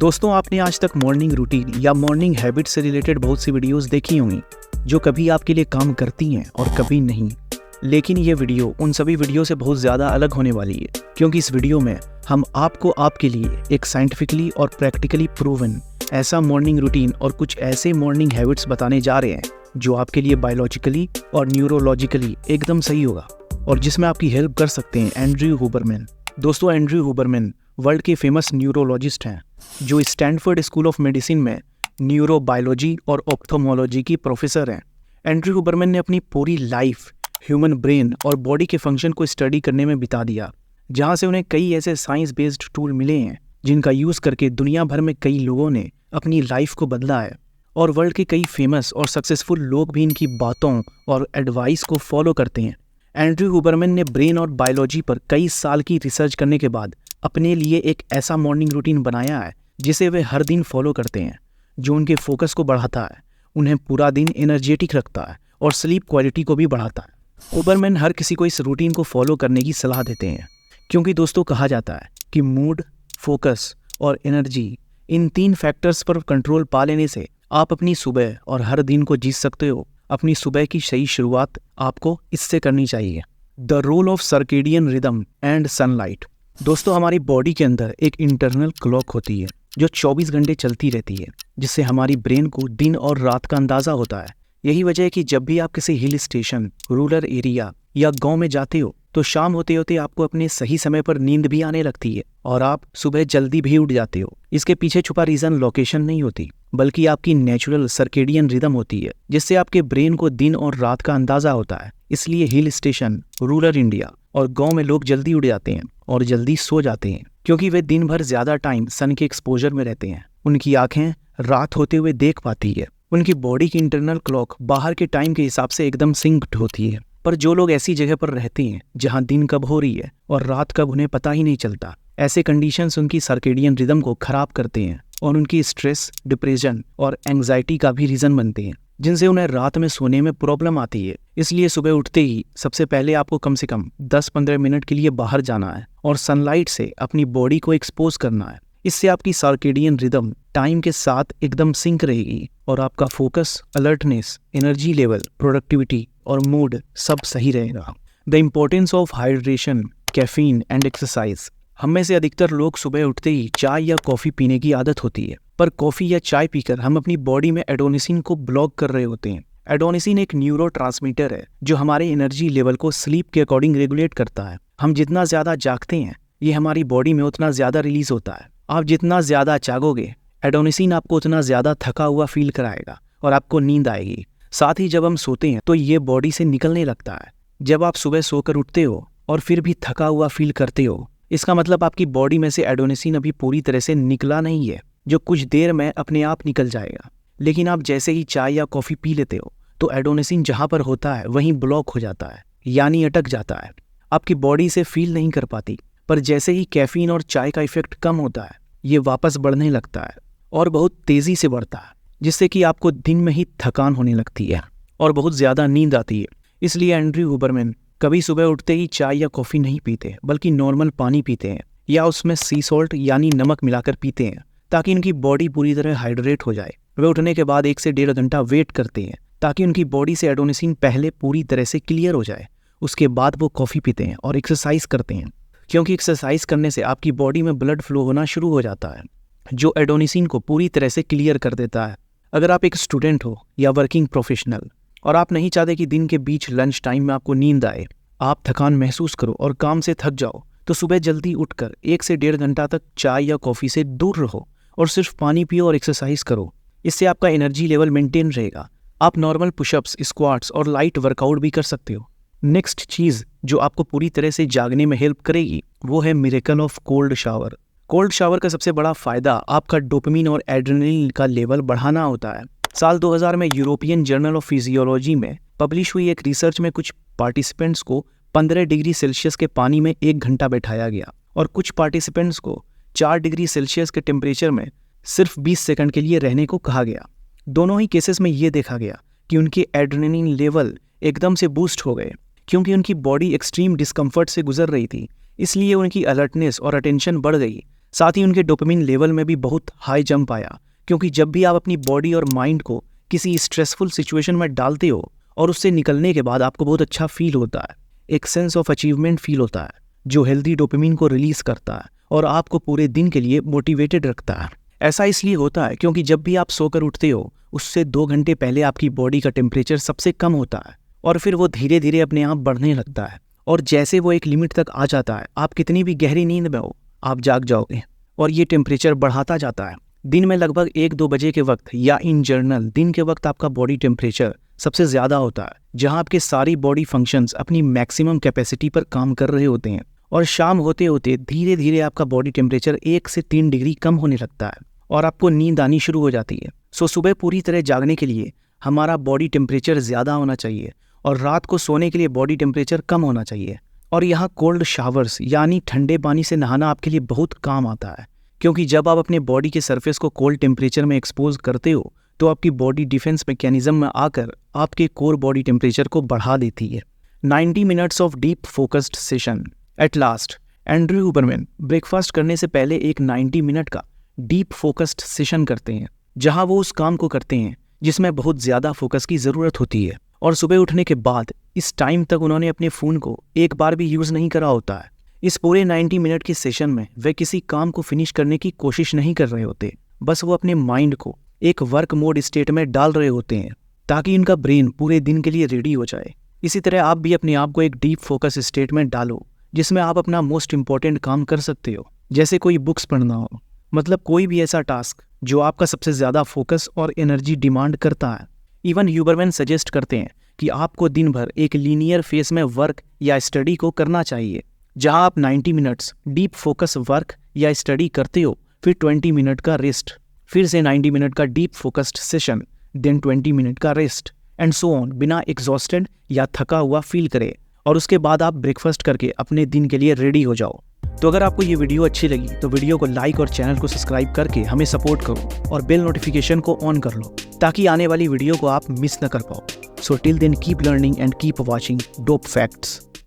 दोस्तों, आपने आज तक मॉर्निंग रूटीन या मॉर्निंग हैबिट से रिलेटेड बहुत सी वीडियोस देखी होंगी जो कभी आपके लिए काम करती हैं और कभी नहीं। लेकिन ये वीडियो उन सभी वीडियो से बहुत ज़्यादा अलग होने वाली है, क्योंकि इस वीडियो में हम आपको आपके लिए एक साइंटिफिकली और प्रैक्टिकली प्रूवन ऐसा मॉर्निंग रूटीन और कुछ ऐसे मॉर्निंग हैबिट्स बताने जा रहे हैं जो आपके लिए बायोलॉजिकली और न्यूरोलॉजिकली एकदम सही होगा और जिसमें आपकी हेल्प कर सकते हैं एंड्रयू हुबरमैन। दोस्तों, एंड्रयू हुबरमैन वर्ल्ड के फेमस न्यूरोलॉजिस्ट हैं जो स्टैनफोर्ड स्कूल ऑफ मेडिसिन में न्यूरोबायोलॉजी और ऑप्थोमोलॉजी की प्रोफेसर हैं। एंड्रयू हुबरमैन ने अपनी पूरी लाइफ ह्यूमन ब्रेन और बॉडी के फंक्शन को स्टडी करने में बिता दिया, जहां से उन्हें कई ऐसे साइंस बेस्ड टूल मिले हैं जिनका यूज़ करके दुनिया भर में कई लोगों ने अपनी लाइफ को बदला है और वर्ल्ड के कई फेमस और सक्सेसफुल लोग भी इनकी बातों और एडवाइस को फॉलो करते हैं। एंड्रयू हुबरमैन ने ब्रेन और बायोलॉजी पर कई साल की रिसर्च करने के बाद अपने लिए एक ऐसा मॉर्निंग रूटीन बनाया है जिसे वे हर दिन फॉलो करते हैं, जो उनके फोकस को बढ़ाता है, उन्हें पूरा दिन एनर्जेटिक रखता है और स्लीप क्वालिटी को भी बढ़ाता है। हुबरमैन हर किसी को इस रूटीन को फॉलो करने की सलाह देते हैं, क्योंकि दोस्तों कहा जाता है कि मूड, फोकस और एनर्जी, इन 3 फैक्टर्स पर कंट्रोल पा लेने से आप अपनी सुबह और हर दिन को जीत सकते हो। अपनी सुबह की सही शुरुआत आपको इससे करनी चाहिए। The role of circadian rhythm and sunlight. दोस्तों, हमारी बॉडी के अंदर एक इंटरनल क्लॉक होती है जो 24 घंटे चलती रहती है, जिससे हमारी ब्रेन को दिन और रात का अंदाज़ा होता है। यही वजह है कि जब भी आप किसी हिल स्टेशन, रूरल एरिया या गांव में जाते हो तो शाम होते होते आपको अपने सही समय पर नींद भी आने लगती है और आप सुबह जल्दी भी उठ जाते हो। इसके पीछे छुपा रीज़न लोकेशन नहीं होती, बल्कि आपकी नेचुरल सर्केडियन रिदम होती है, जिससे आपके ब्रेन को दिन और रात का अंदाज़ा होता है। इसलिए हिल स्टेशन, रूरल इंडिया और गांव में लोग जल्दी उठ जाते हैं और जल्दी सो जाते हैं, क्योंकि वे दिन भर ज़्यादा टाइम सन के एक्सपोजर में रहते हैं। उनकी आंखें रात होते हुए देख पाती है। उनकी बॉडी की इंटरनल क्लॉक बाहर के टाइम के हिसाब से एकदम सिंक्ड होती है। पर जो लोग ऐसी जगह पर रहते हैं जहां दिन कब हो रही है और रात कब, उन्हें पता ही नहीं चलता। ऐसे कंडीशंस उनकी सर्केडियन रिदम को खराब करते हैं और उनकी स्ट्रेस, डिप्रेशन और एंग्जाइटी का भी रीज़न बनते हैं, जिनसे उन्हें रात में सोने में प्रॉब्लम आती है। इसलिए सुबह उठते ही सबसे पहले आपको कम से कम 10-15 मिनट के लिए बाहर जाना है और सनलाइट से अपनी बॉडी को एक्सपोज करना है। इससे आपकी सर्केडियन रिदम टाइम के साथ एकदम सिंक रहेगी और आपका focus, alertness, energy level, productivity और मूड सब सही रहेगा। The importance of hydration, caffeine and exercise. हम में से अधिकतर लोग सुबह उठते ही चाय या कॉफ़ी पीने की आदत होती है, पर कॉफ़ी या चाय पीकर हम अपनी बॉडी में एडोनिसिन को ब्लॉक कर रहे होते हैं। एडोनिसिन एक न्यूरोट्रांसमीटर है जो हमारे एनर्जी लेवल को स्लीप के अकॉर्डिंग रेगुलेट करता है। हम जितना ज़्यादा जागते हैं, ये हमारी बॉडी में उतना ज़्यादा रिलीज होता है। आप जितना ज़्यादा जागोगे, एडोनिसिन आपको उतना ज़्यादा थका हुआ फील कराएगा और आपको नींद आएगी। साथ ही जब हम सोते हैं तो ये बॉडी से निकलने लगता है। जब आप सुबह सोकर उठते हो और फिर भी थका हुआ फील करते हो, इसका मतलब आपकी बॉडी में से एडोनिसिन अभी पूरी तरह से निकला नहीं है, जो कुछ देर में अपने आप निकल जाएगा। लेकिन आप जैसे ही चाय या कॉफ़ी पी लेते हो तो एडोनिसिन जहाँ पर होता है वहीं ब्लॉक हो जाता है, यानी अटक जाता है। आपकी बॉडी से फील नहीं कर पाती। पर जैसे ही कैफीन और चाय का इफेक्ट कम होता है, ये वापस बढ़ने लगता है और बहुत तेज़ी से बढ़ता है, जिससे कि आपको दिन में ही थकान होने लगती है और बहुत ज़्यादा नींद आती है। इसलिए एंड्रयू हुबरमैन कभी सुबह उठते ही चाय या कॉफ़ी नहीं पीते, बल्कि नॉर्मल पानी पीते हैं या उसमें सी सॉल्ट यानी नमक मिलाकर पीते हैं, ताकि उनकी बॉडी पूरी तरह हाइड्रेट हो जाए। वे उठने के बाद 1 से 1.5 घंटा वेट करते हैं ताकि उनकी बॉडी से एडोनिसिन पहले पूरी तरह से क्लियर हो जाए। उसके बाद वो कॉफ़ी पीते हैं और एक्सरसाइज करते हैं, क्योंकि एक्सरसाइज करने से आपकी बॉडी में ब्लड फ्लो होना शुरू हो जाता है, जो एडोनिसिन को पूरी तरह से क्लियर कर देता है। अगर आप एक स्टूडेंट हो या वर्किंग प्रोफेशनल और आप नहीं चाहते कि दिन के बीच लंच टाइम में आपको नींद आए, आप थकान महसूस करो और काम से थक जाओ, तो सुबह जल्दी उठकर 1 से 1.5 घंटा तक चाय या कॉफ़ी से दूर रहो और सिर्फ पानी पियो और एक्सरसाइज करो। इससे आपका एनर्जी लेवल मेंटेन रहेगा। आप नॉर्मल पुशअप्स, स्क्वाट्स और लाइट वर्कआउट भी कर सकते हो। नेक्स्ट चीज़ जो आपको पूरी तरह से जागने में हेल्प करेगी वो है miracle of cold shower. Cold shower का सबसे बड़ा फ़ायदा आपका डोपामिन और एड्रेनलिन का लेवल बढ़ाना होता है। साल 2000 में यूरोपियन जर्नल ऑफ फिजियोलॉजी में पब्लिश हुई एक रिसर्च में कुछ पार्टिसिपेंट्स को 15 डिग्री सेल्सियस के पानी में 1 घंटा बैठाया गया और कुछ पार्टिसिपेंट्स को 4 डिग्री सेल्सियस के टेम्परेचर में सिर्फ 20 सेकंड के लिए रहने को कहा गया। दोनों ही केसेस में ये देखा गया कि उनके एड्रेनलिन लेवल एकदम से बूस्ट हो गए, क्योंकि उनकी बॉडी एक्सट्रीम डिस्कम्फर्ट से गुजर रही थी। इसलिए उनकी अलर्टनेस और अटेंशन बढ़ गई। साथ ही उनके डोपामिन लेवल में भी बहुत हाई जंप आया, क्योंकि जब भी आप अपनी बॉडी और माइंड को किसी स्ट्रेसफुल सिचुएशन में डालते हो और उससे निकलने के बाद आपको बहुत अच्छा फील होता है, एक सेंस ऑफ अचीवमेंट फील होता है जो हेल्दी डोपामिन को रिलीज करता है और आपको पूरे दिन के लिए मोटिवेटेड रखता है। ऐसा इसलिए होता है क्योंकि जब भी आप सोकर उठते हो उससे 2 घंटे पहले आपकी बॉडी का टेम्परेचर सबसे कम होता है और फिर वो धीरे धीरे अपने आप बढ़ने लगता है, और जैसे वो एक लिमिट तक आ जाता है, आप कितनी भी गहरी नींद में हो आप जाग जाओगे और ये टेम्परेचर बढ़ाता जाता है। दिन में लगभग 1-2 बजे के वक्त या इन जनरल दिन के वक्त आपका बॉडी टेम्परेचर सबसे ज़्यादा होता है, जहां आपके सारी बॉडी फंक्शंस अपनी मैक्सिमम कैपेसिटी पर काम कर रहे होते हैं। और शाम होते होते धीरे धीरे आपका बॉडी टेम्परेचर 1 से 3 डिग्री कम होने लगता है और आपको नींद आनी शुरू हो जाती है। सो सुबह पूरी तरह जागने के लिए हमारा बॉडी टेम्परेचर ज़्यादा होना चाहिए और रात को सोने के लिए बॉडी टेम्परेचर कम होना चाहिए। और यहाँ कोल्ड शावर्स यानी ठंडे पानी से नहाना आपके लिए बहुत काम आता है, क्योंकि जब आप अपने बॉडी के सरफेस को कोल्ड टेम्परेचर में एक्सपोज करते हो तो आपकी बॉडी डिफेंस मैकेनिज्म में आकर आपके कोर बॉडी टेम्परेचर को बढ़ा देती है। 90 minutes of deep focused session. At last Andrew Huberman breakfast करने से पहले एक 90 मिनट का डीप फोकस्ड सेशन करते हैं, जहां वो उस काम को करते हैं जिसमें बहुत ज़्यादा फोकस की ज़रूरत होती है। और सुबह उठने के बाद इस टाइम तक उन्होंने अपने फ़ोन को एक बार भी यूज़ नहीं करा होता है। इस पूरे 90 मिनट के सेशन में वे किसी काम को फिनिश करने की कोशिश नहीं कर रहे होते, बस वो अपने माइंड को एक वर्क मोड स्टेट में डाल रहे होते हैं ताकि उनका ब्रेन पूरे दिन के लिए रेडी हो जाए। इसी तरह आप भी अपने आप को एक डीप फोकस स्टेट में डालो जिसमें आप अपना मोस्ट इम्पॉर्टेंट काम कर सकते हो, जैसे कोई बुक्स पढ़ना हो, मतलब कोई भी ऐसा टास्क जो आपका सबसे ज़्यादा फोकस और एनर्जी डिमांड करता है। इवन ह्यूबरमैन सजेस्ट करते हैं कि आपको दिन भर एक लीनियर फेस में वर्क या स्टडी को करना चाहिए, जहां आप 90 मिनट्स डीप फोकस वर्क या स्टडी करते हो, फिर 20 मिनट का रेस्ट, फिर से 90 मिनट का deep focused session, then 20 minute का रेस्ट एंड सो ऑन, बिना एग्जॉस्टेड या थका हुआ फील करे। और उसके बाद आप ब्रेकफास्ट करके अपने दिन के लिए रेडी हो जाओ। तो अगर आपको ये वीडियो अच्छी लगी तो वीडियो को लाइक और चैनल को सब्सक्राइब करके हमें सपोर्ट करो और बेल नोटिफिकेशन को ऑन कर लो ताकि आने वाली वीडियो को आप मिस न कर पाओ। So till then keep learning and keep watching dope facts.